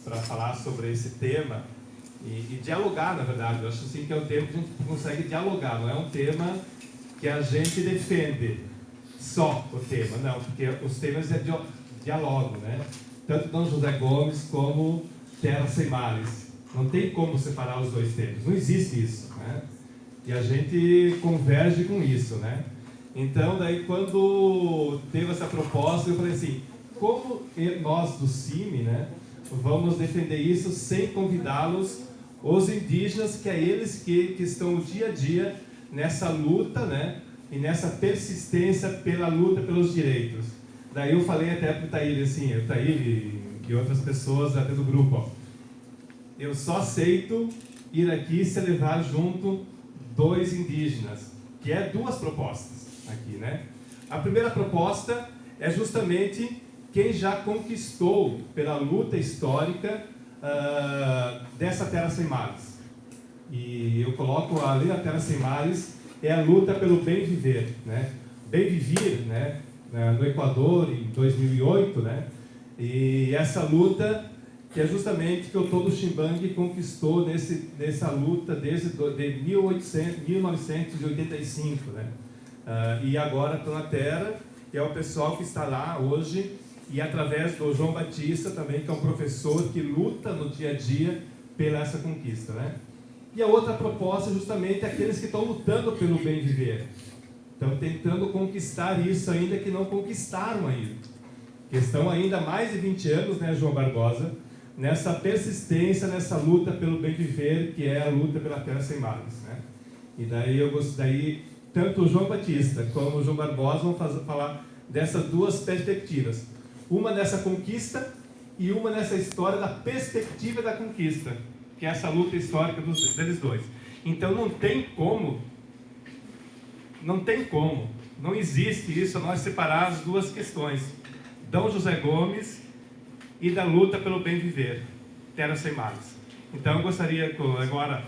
para falar sobre esse tema e dialogar, na verdade. Eu acho assim que é um tema que a gente consegue dialogar, não é um tema que a gente defende só o tema, não, porque os temas é diálogo, né? Tanto Dom José Gomes como Terra Sem Males. Não tem como separar os dois temas, não existe isso, né? E a gente converge com isso, né? Então, daí quando teve essa proposta, eu falei assim, como nós do CIMI, né, vamos defender isso sem convidá-los, os indígenas, que é eles que estão o dia a dia nessa luta, né, e nessa persistência pela luta pelos direitos. Daí eu falei até para o Taíri, assim, o Taíri e outras pessoas até do grupo, ó, eu só aceito ir aqui se levar junto 2 indígenas, que é 2 propostas aqui, né? A primeira proposta é justamente quem já conquistou pela luta histórica dessa Terra Sem Males. E eu coloco ali a Terra Sem Males é a luta pelo bem viver, né? Bem viver, né? No Equador em 2008, né? E essa luta que é justamente que o Todo Ximbangue conquistou nessa luta desde de 1985, né? E agora estão na Terra, e é o pessoal que está lá hoje, e através do João Batista também, que é um professor que luta no dia a dia pela essa conquista, né? E a outra proposta é justamente aqueles que estão lutando pelo bem viver, estão tentando conquistar isso ainda que não conquistaram ainda, que estão ainda há mais de 20 anos, né, João Barbosa, nessa persistência, nessa luta pelo bem viver, que é a luta pela Terra Sem Males, né? E daí tanto o João Batista como o João Barbosa vão falar dessas 2 perspectivas. Uma nessa conquista e uma nessa história da perspectiva da conquista, que é essa luta histórica deles 2. Então não existe isso, nós separar as 2 questões. Dom José Gomes e da luta pelo bem viver, Terra Sem Males. Então eu gostaria agora,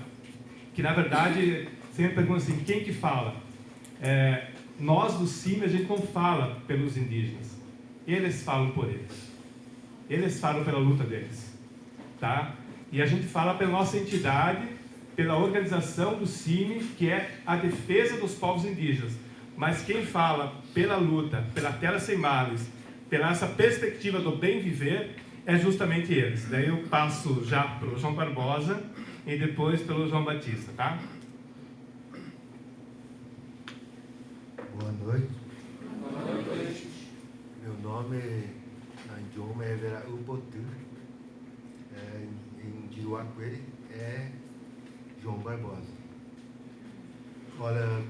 que na verdade, sempre pergunto assim, quem que fala? Nós do CIMI, a gente não fala pelos indígenas, eles falam por eles. Eles falam pela luta deles, tá? E a gente fala pela nossa entidade, pela organização do CIMI, que é a defesa dos povos indígenas. Mas quem fala pela luta, pela Terra Sem Males, pela essa perspectiva do bem viver, é justamente eles. Daí eu passo já para o João Barbosa e depois pelo João Batista, tá? Boa noite. Boa noite. Meu nome na idioma é Vera Upotu. Em Diruaqueri é João Barbosa. Olha,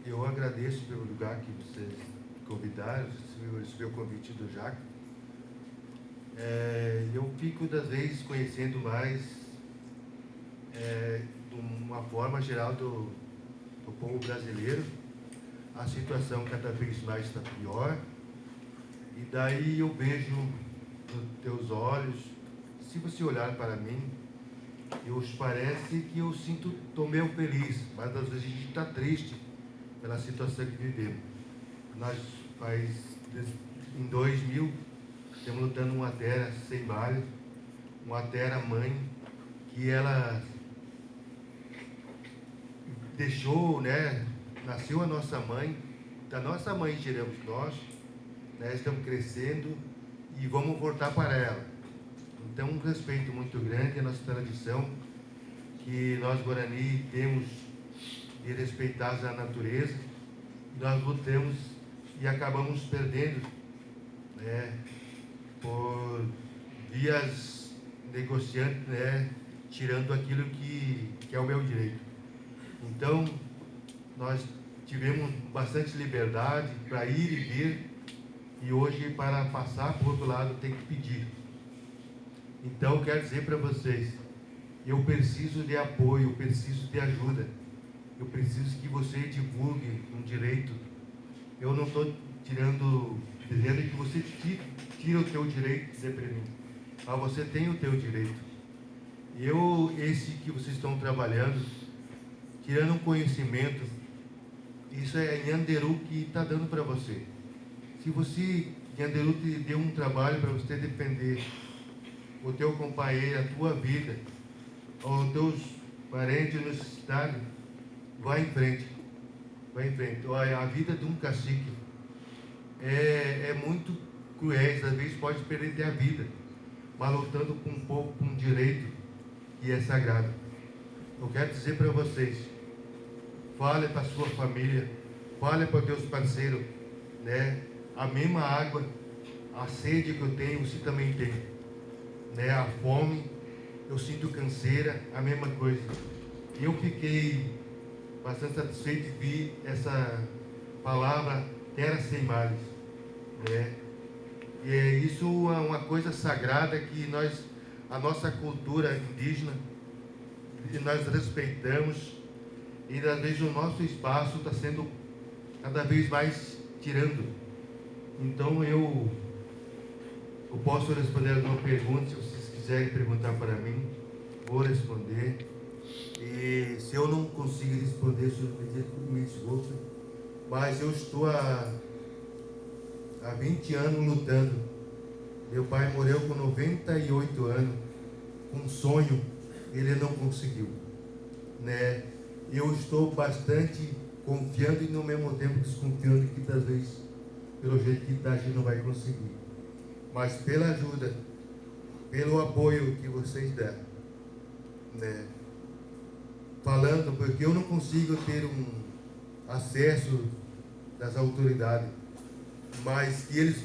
eu agradeço pelo lugar que vocês convidaram, recebi o convite do Jacques. Eu fico, das vezes, conhecendo mais de uma forma geral do povo brasileiro. A situação cada vez mais está pior. E daí eu vejo nos teus olhos, se você olhar para mim, parece que eu estou meio feliz, mas às vezes a gente está triste pela situação que vivemos. Nós em 2000, estamos lutando uma terra sem males, uma terra mãe, que ela deixou, né, nasceu a nossa mãe, da nossa mãe geramos nós, né, estamos crescendo e vamos voltar para ela. Então, um respeito muito grande à nossa tradição, que nós Guarani temos de respeitar a natureza. Nós lutamos e acabamos perdendo, né, por vias negociantes, né, tirando aquilo que é o meu direito. Então, nós tivemos bastante liberdade para ir e vir, e hoje, para passar para o outro lado, tem que pedir. Então, quero dizer para vocês, eu preciso de apoio, eu preciso de ajuda, eu preciso que você divulgue um direito. Eu não estou dizendo que você tira o teu direito de dizer para mim, mas você tem o teu direito. Esse que vocês estão trabalhando, tirando um conhecimento, isso é Nhanderu que está dando para você. Se você, Nhanderu, te deu um trabalho para você defender o teu companheiro, a tua vida, ou teus parentes necessitados, vai em frente. Vai em frente. Olha, a vida de um cacique é muito cruel, às vezes pode perder até a vida, mas lutando com um povo, com um direito que é sagrado. Eu quero dizer para vocês, fale para a sua família, fale para os teus parceiros, né? A mesma água, a sede que eu tenho, você também tem, né? A fome, eu sinto canseira, a mesma coisa. E eu fiquei bastante satisfeito de ver essa palavra terra sem males, né? E isso é uma coisa sagrada que a nossa cultura indígena, que nós respeitamos, e às vezes o nosso espaço está sendo cada vez mais tirando. Então eu posso responder alguma pergunta, se vocês quiserem perguntar para mim, vou responder. E se eu não conseguir responder, se eu me desculpe, mas eu estou há 20 anos lutando. Meu pai morreu com 98 anos, com um sonho, ele não conseguiu, né? Eu estou bastante confiando e no mesmo tempo desconfiando que talvez, pelo jeito que está, a gente não vai conseguir. Mas pela ajuda, pelo apoio que vocês dão, né? Falando, porque eu não consigo ter um acesso das autoridades, mas que eles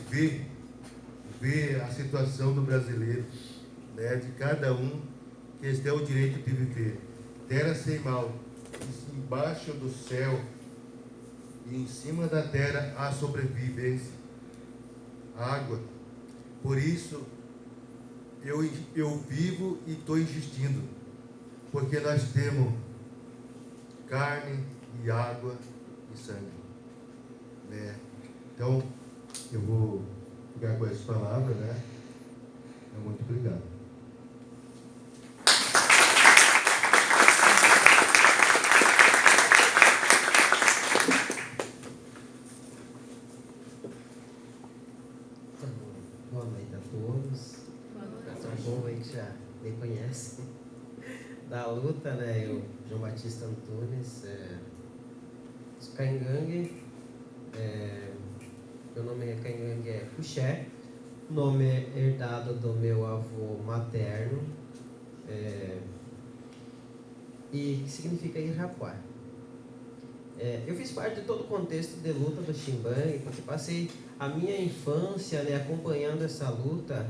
vê a situação do brasileiro, né? De cada um, que eles têm o direito de viver. Terra sem mal, embaixo do céu e em cima da terra há sobrevivência, água. Por isso eu vivo e estou insistindo, porque nós temos carne e água e sangue, né? Então eu vou ficar com essa palavra, né? Muito obrigado. Boa noite a todos. São bom aí que já me conhecem da luta, né? Eu, João Batista Antunes, sou caingangue, meu nome caingangue é Puxé, nome herdado do meu avô materno, e que significa Irapuá. Eu fiz parte de todo o contexto de luta do Ximbangue, porque passei a minha infância, né, acompanhando essa luta,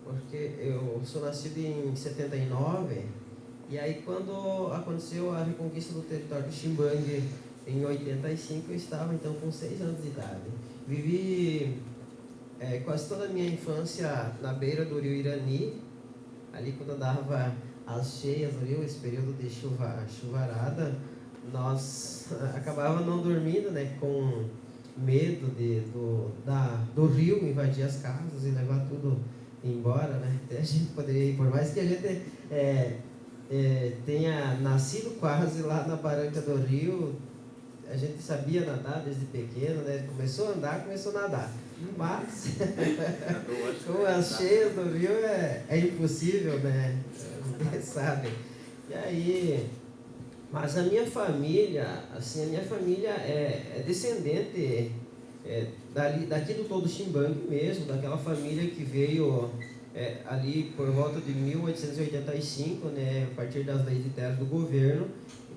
porque eu sou nascido em 79, e aí quando aconteceu a reconquista do território do Ximbangue em 85, eu estava então com 6 anos de idade. Vivi quase toda a minha infância na beira do rio Irani, ali quando dava as cheias do rio, esse período de chuvarada, nós acabávamos não dormindo, né, com medo do rio invadir as casas e levar tudo embora, né? Até a gente poderia ir, por mais que a gente tenha nascido quase lá na barranca do rio, a gente sabia nadar desde pequeno, né? Começou a andar, começou a nadar. Mas com as cheias do rio é impossível, né? Vocês sabem. E aí, mas a minha família, assim, é descendente daqui do Todo Ximbangue mesmo, daquela família que veio ali por volta de 1885, né, a partir das leis de terra do governo,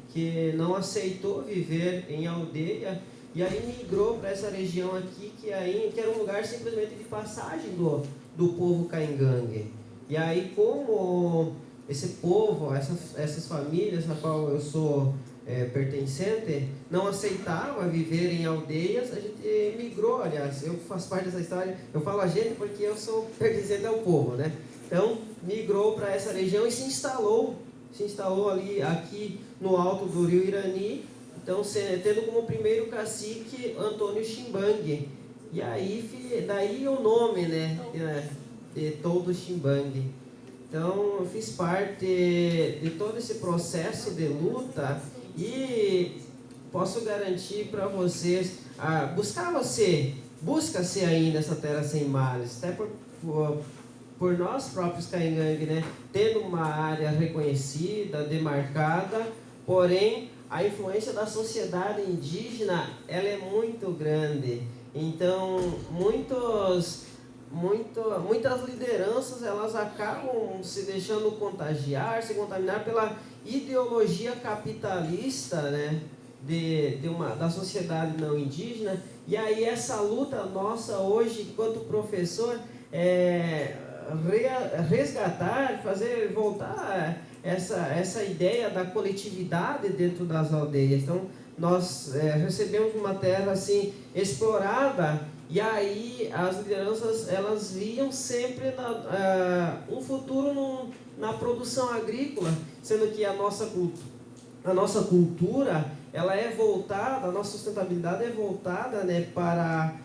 que não aceitou viver em aldeia e aí migrou para essa região aqui, que era um lugar simplesmente de passagem do povo caingangue. E aí, como esse povo, essas famílias a qual eu sou pertencente, não aceitava viver em aldeias, a gente migrou. Aliás, eu faço parte dessa história, eu falo a gente porque eu sou pertencente ao povo, né? Então, migrou para essa região e se instalou aqui no alto do rio Irani, então tendo como primeiro cacique Antônio Ximbangue. E aí, daí o nome, né, de Todo Ximbangue. Então, eu fiz parte de todo esse processo de luta e posso garantir para vocês, busca-se aí nessa terra sem males, até por nós próprios Caingangue, né, tendo uma área reconhecida, demarcada, porém a influência da sociedade indígena ela é muito grande. Então muitas lideranças elas acabam se deixando contagiar, se contaminar pela ideologia capitalista, né, da sociedade não indígena. E aí essa luta nossa hoje, enquanto professor, resgatar, fazer voltar essa ideia da coletividade dentro das aldeias. Então nós recebemos uma terra assim explorada, e aí as lideranças elas viam sempre um futuro na produção agrícola, sendo que a nossa cultura ela é voltada, a nossa sustentabilidade é voltada, né, para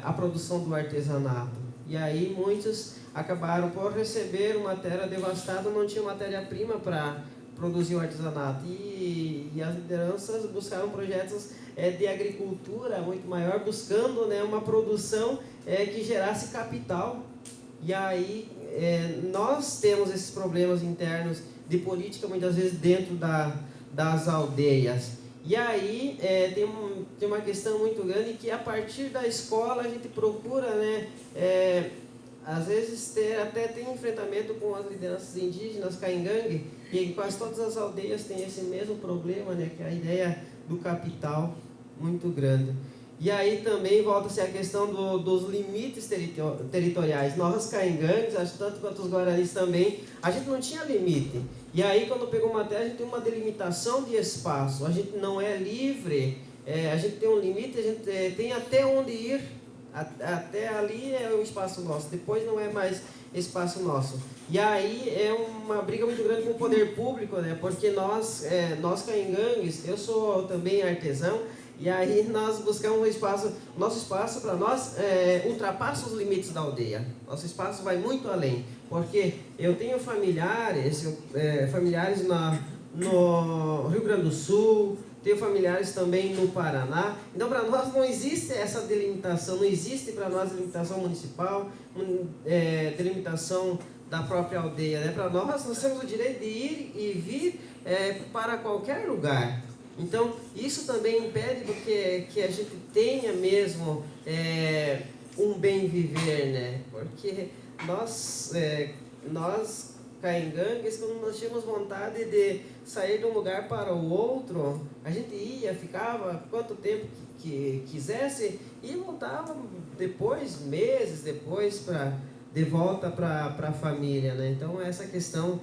a produção do artesanato. E aí muitos acabaram por receber uma terra devastada, não tinha matéria-prima para produzir o artesanato. E as lideranças buscaram projetos de agricultura muito maior, buscando, né, uma produção que gerasse capital. E aí nós temos esses problemas internos de política, muitas vezes, dentro das aldeias. E aí tem uma questão muito grande que a partir da escola a gente procura, né, às vezes tem enfrentamento com as lideranças indígenas, Caingangue, e quase todas as aldeias têm esse mesmo problema, né, que é a ideia do capital muito grande. E aí também volta-se a questão dos limites territoriais. Nós, Caingangues, acho tanto quanto os Guaranis também, a gente não tinha limite. E aí, quando pegou uma terra, a gente tem uma delimitação de espaço. A gente não é livre, a gente tem um limite, a gente tem até onde ir. Até ali é o espaço nosso, depois não é mais espaço nosso. E aí é uma briga muito grande com o poder público, né? Porque nós Caingangues, eu sou também artesão, e aí nós buscamos nosso espaço para nós ultrapassa os limites da aldeia. Nosso espaço vai muito além, porque eu tenho familiares no Rio Grande do Sul, tenho familiares também no Paraná. Então para nós não existe essa delimitação, não existe para nós delimitação municipal, delimitação da própria aldeia, né? Para nós temos o direito de ir e vir para qualquer lugar. Então, isso também impede do que a gente tenha mesmo um bem viver, né? Porque nós Caingangues, quando nós tínhamos vontade de sair de um lugar para o outro, a gente ia, ficava quanto tempo que quisesse e voltava meses depois, de volta para a família, né? Então, essa questão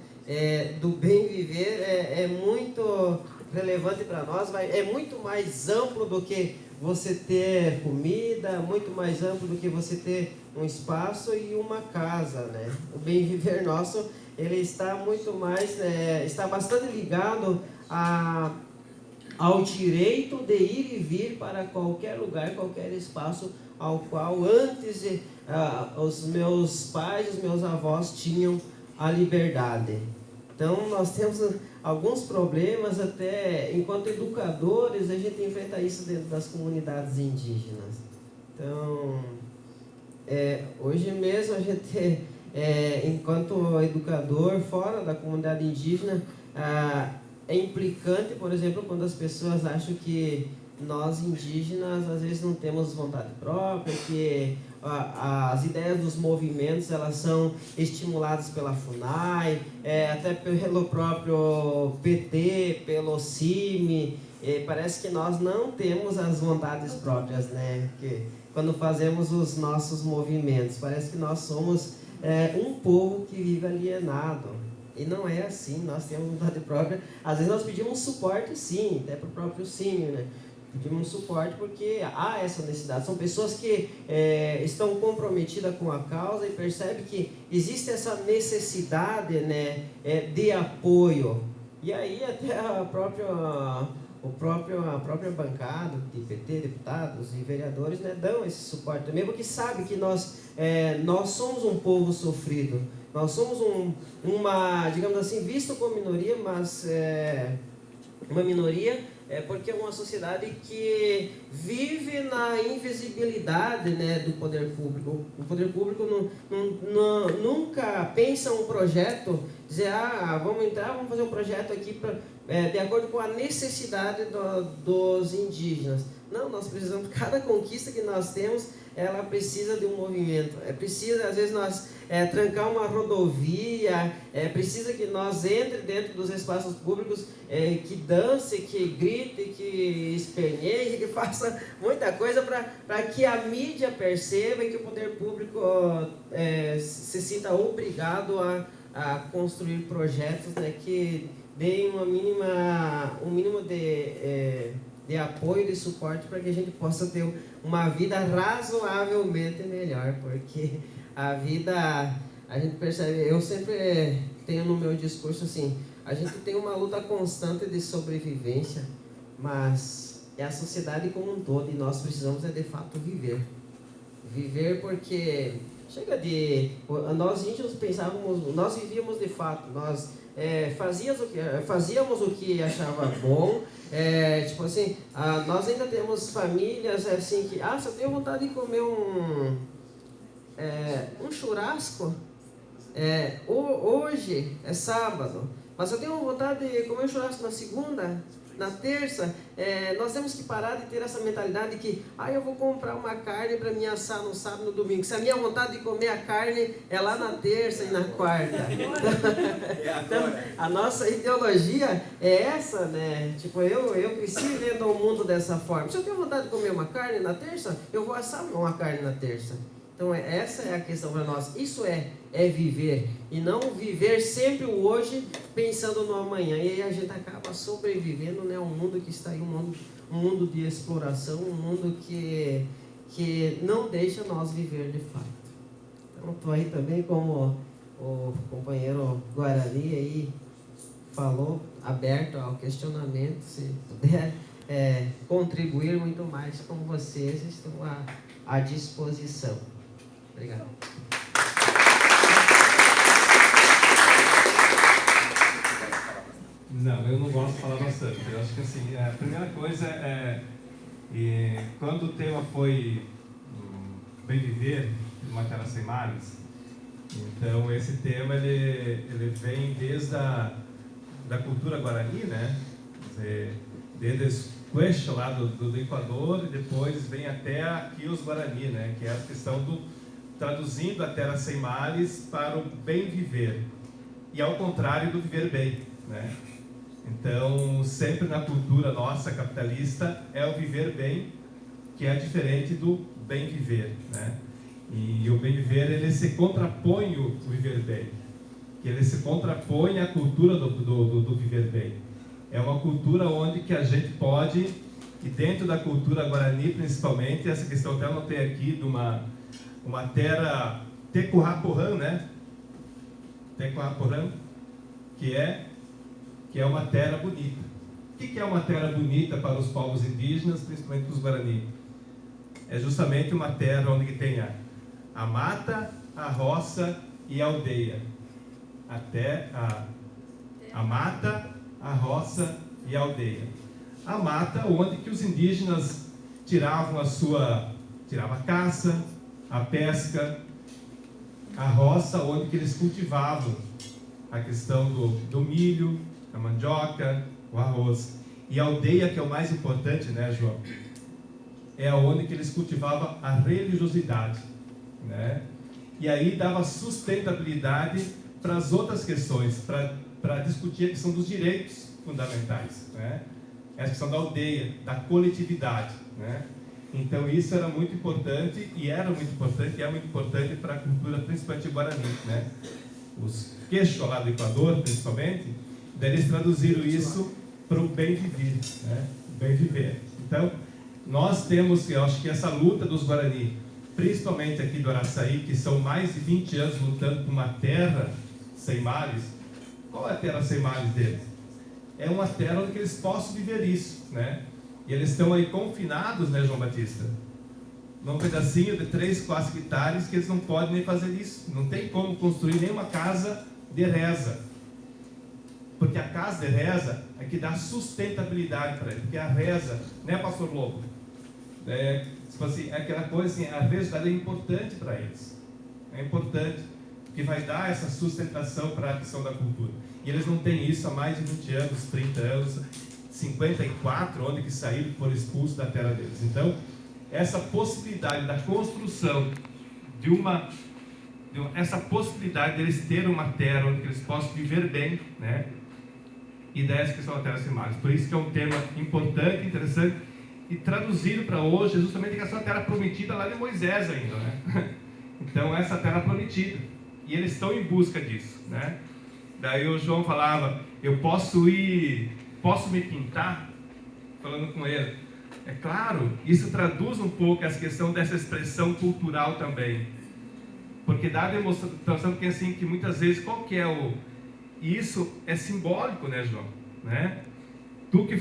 do bem viver é muito relevante para nós, é muito mais amplo do que você ter comida, muito mais amplo do que você ter um espaço e uma casa, né? O bem viver nosso, ele está muito mais, está bastante ligado ao direito de ir e vir para qualquer lugar, qualquer espaço ao qual antes os meus pais, os meus avós tinham a liberdade. Então nós temos alguns problemas, até enquanto educadores a gente enfrenta isso dentro das comunidades indígenas. Então hoje mesmo a gente, enquanto educador fora da comunidade indígena, é implicante, por exemplo, quando as pessoas acham que nós indígenas às vezes não temos vontade própria, que as ideias dos movimentos elas são estimuladas pela FUNAI, até pelo próprio PT, pelo CIMI. Parece que nós não temos as vontades próprias, né? Que quando fazemos os nossos movimentos, parece que nós somos um povo que vive alienado. E não é assim, nós temos vontade própria. Às vezes nós pedimos suporte, sim, até para o próprio CIMI, né? Pedimos suporte porque há essa necessidade. São pessoas que estão comprometidas com a causa e percebem que existe essa necessidade, né, de apoio. E aí até a própria bancada de PT, deputados e vereadores, né, dão esse suporte também, porque sabe que nós somos um povo sofrido. Nós somos digamos assim, visto como minoria, mas uma minoria porque é uma sociedade que vive na invisibilidade, né, do poder público. O poder público nunca pensa um projeto, dizer, vamos entrar, vamos fazer um projeto aqui de acordo com a necessidade dos indígenas. Não, nós precisamos, cada conquista que nós temos, ela precisa de um movimento. Precisa, às vezes, nós trancar uma rodovia, precisa que nós entre dentro dos espaços públicos, que dance, que grite, que esperneie, que faça muita coisa para que a mídia perceba e que o poder público se sinta obrigado a construir projetos, né, que deem um mínimo de apoio, de suporte, para que a gente possa ter uma vida razoavelmente melhor, porque a vida, a gente percebe, eu sempre tenho no meu discurso assim, a gente tem uma luta constante de sobrevivência, mas é a sociedade como um todo, e nós precisamos de fato viver. Viver porque chega de... Nós índios pensávamos, nós vivíamos de fato, nós fazíamos o que achava bom, tipo assim, nós ainda temos famílias assim que, se eu tenho vontade de comer um churrasco, hoje é sábado, mas eu tenho vontade de comer um churrasco na segunda, na terça, nós temos que parar de ter essa mentalidade que eu vou comprar uma carne para me assar no sábado e no domingo. Se a minha vontade de comer a carne é lá na terça e na quarta. Então, a nossa ideologia é essa, né? Tipo, eu cresci dentro do mundo dessa forma. Se eu tenho vontade de comer uma carne na terça, eu vou assar uma carne na terça. Então, essa é a questão para nós. Isso é viver. E não viver sempre o hoje pensando no amanhã. E aí a gente acaba sobrevivendo, né? Um mundo que está aí, um mundo de exploração, um mundo que não deixa nós viver de fato. Então, estou aí também, como o companheiro Guarani aí falou, aberto ao questionamento. Se puder contribuir muito mais com vocês, estou à disposição. Obrigado. Não, eu não gosto de falar bastante. Eu acho que assim, a primeira coisa quando o tema foi Bem Viver, uma Terra Sem Males, então esse tema ele vem desde da cultura guarani, né? Quer dizer, desde esse Queixo lá do Equador, e depois vem até aqui os Guarani, né? Que é a questão traduzindo a terra sem males para o bem viver, e ao contrário do viver bem, né? Então, sempre na cultura nossa capitalista é o viver bem, que é diferente do bem viver, né? E o bem viver, ele se contrapõe o viver bem, que ele se contrapõe à cultura do viver bem. É uma cultura onde que a gente pode, e dentro da cultura guarani principalmente, essa questão até eu notei aqui de uma terra Tecurraporã, né? Tecurraporã, que é uma terra bonita. O que é uma terra bonita para os povos indígenas, principalmente para os Guarani? É justamente uma terra onde tenha a mata, a roça e a aldeia. Até a mata, a roça e a aldeia. A mata, onde que os indígenas tiravam a caça, a pesca. A roça, onde que eles cultivavam a questão do milho, a mandioca, o arroz. E a aldeia, que é o mais importante, né, João? É onde que eles cultivavam a religiosidade, né? E aí dava sustentabilidade para as outras questões, para discutir a questão dos direitos fundamentais, né? A questão da aldeia, da coletividade, né? Então isso era muito importante, e é muito importante para a cultura, principalmente guarani, né? Os quechua lá do Equador, principalmente, daí eles traduziram isso para o bem viver, né? Bem viver. Então, nós temos, eu acho que essa luta dos Guarani, principalmente aqui do Araçaí, que são mais de 20 anos lutando por uma terra sem males. Qual é a terra sem males deles? É uma terra onde eles possam viver isso, né? E eles estão aí confinados, né, João Batista? Num pedacinho de 3, 4 hectares que eles não podem nem fazer isso. Não tem como construir nenhuma casa de reza. Porque a casa de reza é que dá sustentabilidade para ele. Porque a reza, né, pastor Lobo? Tipo assim, é aquela coisa assim, a reza é importante para eles. É importante, porque vai dar essa sustentação para a questão da cultura. E eles não têm isso há mais de 20 anos, 30 anos, 54, onde que saíram, foram expulsos da terra deles. Então, essa possibilidade da construção essa possibilidade deles terem uma terra onde eles possam viver bem, né? E dessa questão da terra sem marcas. Por isso que é um tema importante, interessante, e traduzido para hoje é justamente a essa terra prometida lá de Moisés ainda, né? Então, essa terra prometida. E eles estão em busca disso, né? Daí o João falava, eu posso me pintar? Falando com ele. É claro, isso traduz um pouco essa questão dessa expressão cultural também. Porque dá a demonstração que, assim, que muitas vezes, qual que é isso é simbólico, né, João? Né? Tu que